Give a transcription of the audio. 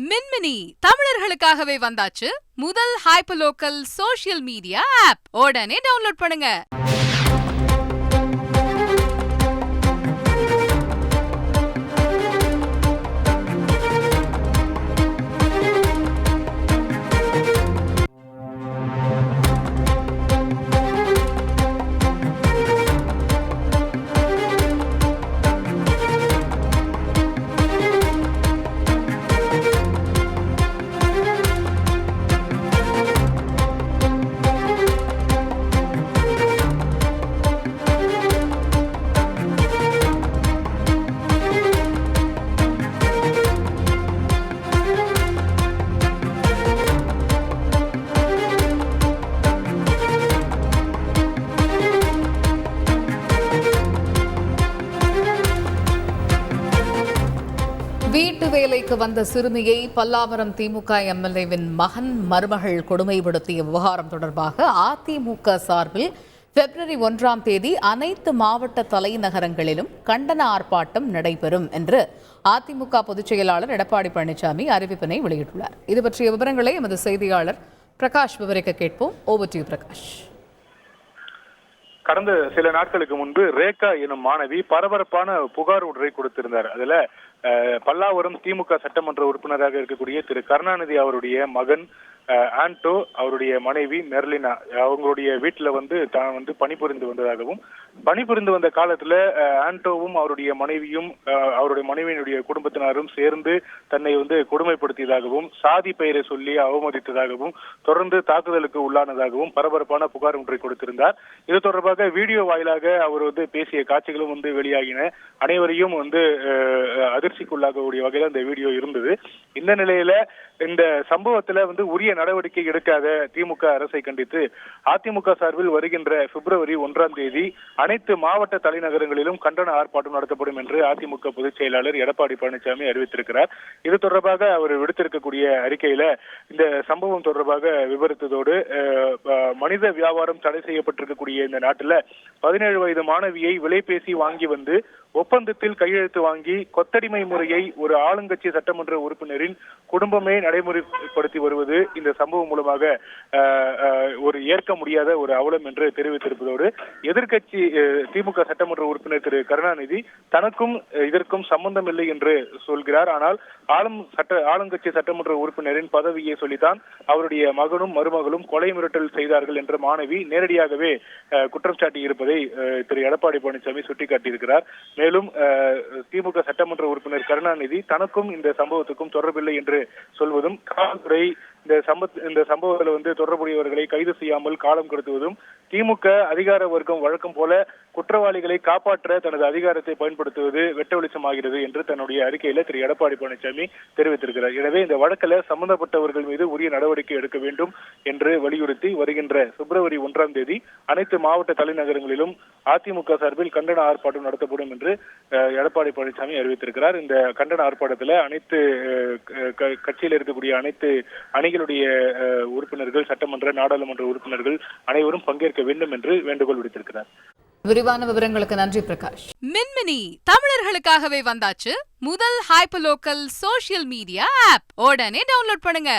மின்மினி தமிழர்களுக்காகவே வந்தாச்சு முதல் hyper local social media app. உடனே டவுன்லோட் பண்ணுங்க. வீட்டு வேலைக்கு வந்த சிறுமியை பல்லாவரம் திமுக எம்எல்ஏவின் மகன் மருமகள் கொடுமைப்படுத்திய விவகாரம் தொடர்பாக அதிமுக சார்பில் பிப்ரவரி 1ஆம் தேதி அனைத்து மாவட்ட தலைநகரங்களிலும் கண்டன ஆர்ப்பாட்டம் நடைபெறும் என்று அதிமுக பொதுச் செயலாளர் எடப்பாடி பழனிசாமி அறிவிப்பினை வெளியிட்டுள்ளார். இது பற்றிய விவரங்களை எமது செய்தியாளர் பிரகாஷ் விவரிக்க கேட்போம். Over to you Prakash. கடந்த சில நாட்களுக்கு முன்பு ரேகா எனும் மாணவி பரபரப்பான புகார் ஒன்றை கொடுத்திருந்தார். அதுல பல்லாவரம் திமுக சட்டமன்ற உறுப்பினராக இருக்கக்கூடிய திரு கருணாநிதி அவருடைய மகன் ஆண்டோ, அவருடைய மனைவி மெர்லினா, அவங்களுடைய வீட்டுல தான் பணிபுரிந்து வந்ததாகவும், பணிபுரிந்து வந்த காலத்துல ஆண்டோவும் அவருடைய மனைவியும் அவருடைய மனைவியினுடைய குடும்பத்தினரும் சேர்ந்து தன்னை கொடுமைப்படுத்தியதாகவும், சாதி பெயரை சொல்லி அவமதித்ததாகவும், தொடர்ந்து தாக்குதலுக்கு உள்ளானதாகவும் பரபரப்பான புகார் ஒன்றை கொடுத்திருந்தார். இது தொடர்பாக வீடியோ வாயிலாக அவர் பேசிய காட்சிகளும் வெளியாகின. அனைவரையும் அதிர்ச்சிக்குள்ளாகக்கூடிய வகையில் அந்த வீடியோ இருந்தது. இந்த நிலையில இந்த சம்பவத்துல உரிய நடவடிக்கை எடுக்காத திமுக அரசை கண்டித்து அதிமுக சார்பில் வருகின்ற பிப்ரவரி 1ஆம் தேதி அனைத்து மாவட்ட தலைநகரங்களிலும் கண்டன ஆர்ப்பாட்டம் நடத்தப்படும் என்று அதிமுக பொதுச் செயலாளர் எடப்பாடி பழனிசாமி அறிவித்திருக்கிறார். இது தொடர்பாக அவர் விடுத்திருக்கக்கூடிய அறிக்கையில இந்த சம்பவம் தொடர்பாக விவரித்ததோடு, மனித வியாபாரம் தடை செய்யப்பட்டிருக்கக்கூடிய இந்த நாட்டுல 17 வயது மாணவியை விலைபேசி வாங்கி ஒப்பந்தத்தில் கையெழுத்து வாங்கி கொத்தடிமை முறையை ஒரு ஆளுங்கட்சி சட்டமன்ற உறுப்பினரின் குடும்பமே நடைமுறைப்படுத்தி வருவது இந்த சம்பவம் மூலமாக ஒரு ஏற்க முடியாத ஒரு அவலம் என்று தெரிவித்திருப்பதோடு, எதிர்கட்சி திமுக சட்டமன்ற உறுப்பினர் திரு கருணாநிதி தனக்கும் இதற்கும் சம்பந்தம் இல்லை என்று சொல்கிறார். ஆனால் ஆளுங்கட்சி சட்டமன்ற உறுப்பினரின் பதவியை சொல்லித்தான் அவருடைய மகனும் மருமகளும் கொலை மிரட்டல் செய்தார்கள் என்ற மாணவி நேரடியாகவே குற்றம் சாட்டி இருப்பதை திரு எடப்பாடி பழனிசாமி சுட்டிக்காட்டியிருக்கிறார். மேலும் திமுக சட்டமன்ற உறுப்பினர் கருணாநிதி தனக்கும் இந்த சம்பவத்துக்கும் தொடர்பில்லை என்று சொல்வதும், காவல்துறை இந்த சம்பவத்தில் தொடர்புடையவர்களை கைது செய்யாமல் காலம் கடத்துவதும், திமுக அதிகார வர்க்கம் வழக்கம் போல குற்றவாளிகளை காப்பாற்ற தனது அதிகாரத்தை பயன்படுத்துவது வெட்ட வெளிச்சமாகிறது என்று தன்னுடைய அறிக்கையில திரு எடப்பாடி பழனிசாமி தெரிவித்திருக்கிறார். எனவே இந்த வழக்கில் சம்பந்தப்பட்டவர்கள் மீது உரிய நடவடிக்கை எடுக்க வேண்டும் என்று வலியுறுத்தி வருகின்ற பிப்ரவரி 1ஆம் தேதி அனைத்து மாவட்ட தலைநகரங்களிலும் அதிமுக சார்பில் கண்டன ஆர்ப்பாட்டம் நடத்தப்படும் என்று எடப்பாடி பழனிசாமி அறிவித்திருக்கிறார். இந்த கண்டன ஆர்ப்பாட்டத்தில் அனைத்து கட்சியில் இருக்கக்கூடிய அனைத்து அணிகளுடைய உறுப்பினர்கள், சட்டமன்ற நாடாளுமன்ற உறுப்பினர்கள் அனைவரும் பங்கேற்க வேண்டும் என்று வேண்டுகோள் விடுத்திருக்கிறார். விரிவான விவரங்களுக்கு நன்றி பிரகாஷ். மின்மினி தமிழர்களுக்காகவே வந்தாச்சு முதல் hyper local social media app. உடனே டவுன்லோட் பண்ணுங்க.